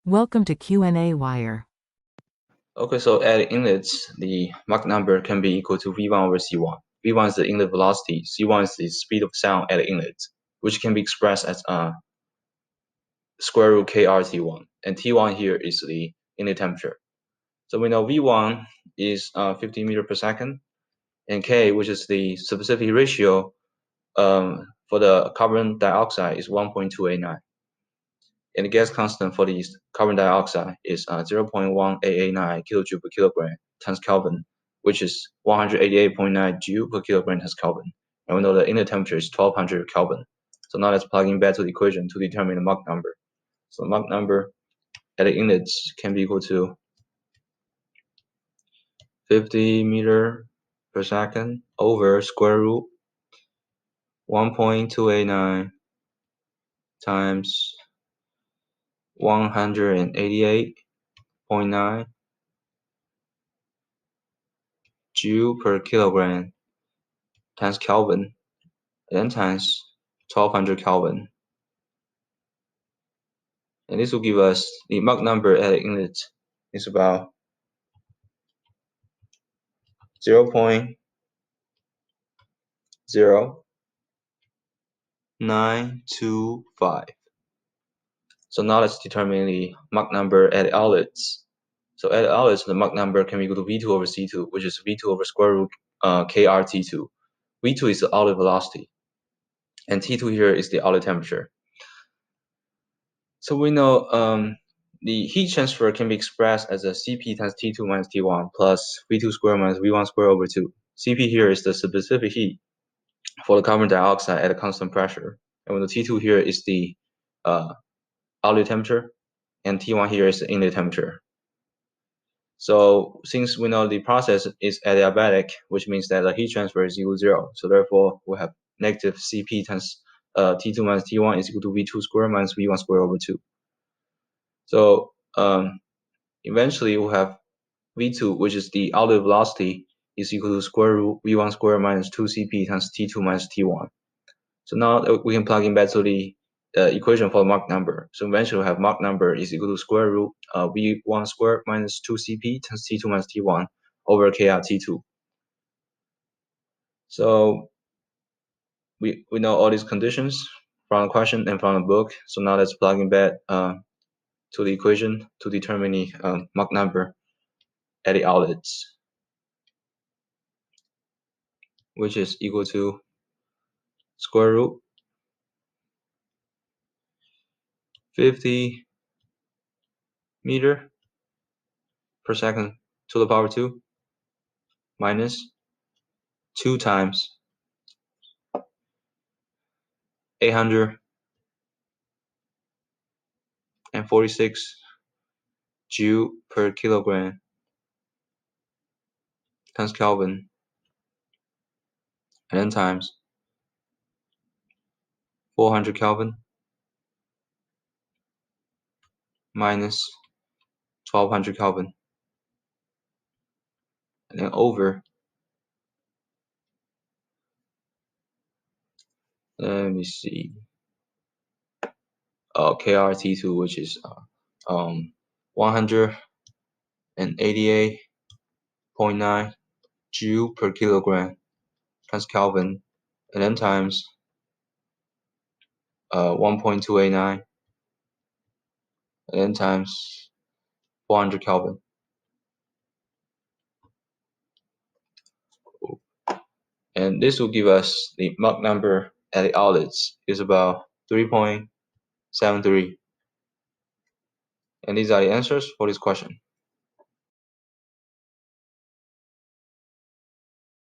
Welcome to qnawire. Okay, so at inlets, the Mach number can be equal to V1 over C1. V1 is the inlet velocity, C1 is the speed of sound at the inlet, which can be expressed as square root KRT1. And T1 here is the inlet temperature. So we know V1 is 50 meters per second, and K, which is the specific ratio for the carbon dioxide, is 1.289. And the gas constant for the carbon dioxide is 0.1889 kilojoule per kilogram times Kelvin, which is 188.9 joule per kilogram times Kelvin. And we know the inlet temperature is 1200 Kelvin. So now let's plug in back to the equation to determine the Mach number. So the Mach number at the inlets can be equal to 50 meter per second over square root 1.289 times 188.9 joule per kilogram times Kelvin, and then times 1200 Kelvin. And this will give us the Mach number at the inlet is about 0.0925. So now let's determine the Mach number at the outlets. So at the outlets, the Mach number can be equal to V2 over C2, which is V2 over square root KRT2. V2 is the outlet velocity, and T2 here is the outlet temperature. So we know the heat transfer can be expressed as a Cp times T2 minus T1 plus V2 squared minus V1 squared over 2. Cp here is the specific heat for the carbon dioxide at a constant pressure. And when the T2 here is the outlet temperature, and T1 here is the inlet temperature. So since we know the process is adiabatic, which means that the heat transfer is equal to 0. So therefore, we have negative Cp times T2 minus T1 is equal to V2 squared minus V1 squared over 2. So eventually we'll have V2, which is the outlet velocity, is equal to square root V1 squared minus 2Cp times T2 minus T1. So now we can plug in back to the equation for the Mach number. So eventually we'll have Mach number is equal to square root V1 squared minus 2Cp times T2 minus T1 over KRT2. So we know all these conditions from the question and from the book. So now let's plug in back to the equation to determine the Mach number at the outlets, which is equal to square root 50 meter per second to the power 2 minus 2 times 846 joule per kilogram times Kelvin, and then times 400 Kelvin minus 1200 Kelvin, and then over, let me see, KRT2, which is 188.9 joule per kilogram times Kelvin, and then times 1.289, and then times 400 Kelvin. And this will give us the Mach number at the outlets is about 3.73. And these are the answers for this question.